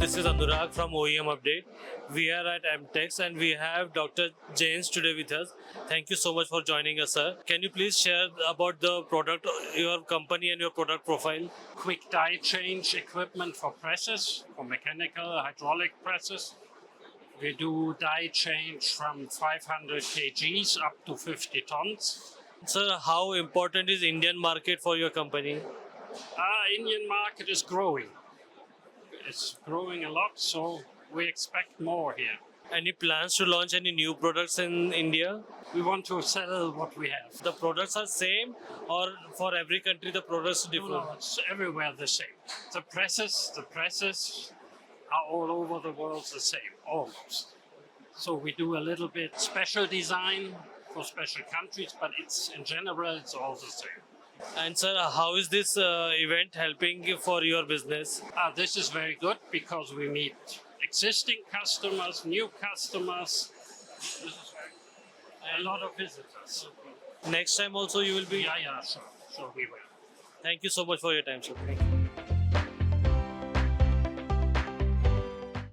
this is Anurag from OEM Update. We are at IMTEX and we have Dr. James today with us. Thank you so much for joining us, sir. Can you please share about the product, your company and your product profile? Quick die change equipment for presses, for mechanical, hydraulic presses. We do die change from 500 kgs up to 50 tons. Sir, how important is Indian market for your company? Indian market is growing. It's growing a lot, so we expect more here. Any plans to launch any new products in India? We want to sell what we have. The products are same or for every country the products are different? No, it's everywhere the same. The presses are all over the world the same, almost. So we do a little bit special design for special countries, but in general, it's all the same. And sir, how is this event helping you for your business? This is very good because we meet existing customers, new customers. This is a lot of visitors. Next time also you will be? Yeah, sure we will. Thank you so much for your time, sir. Thank you.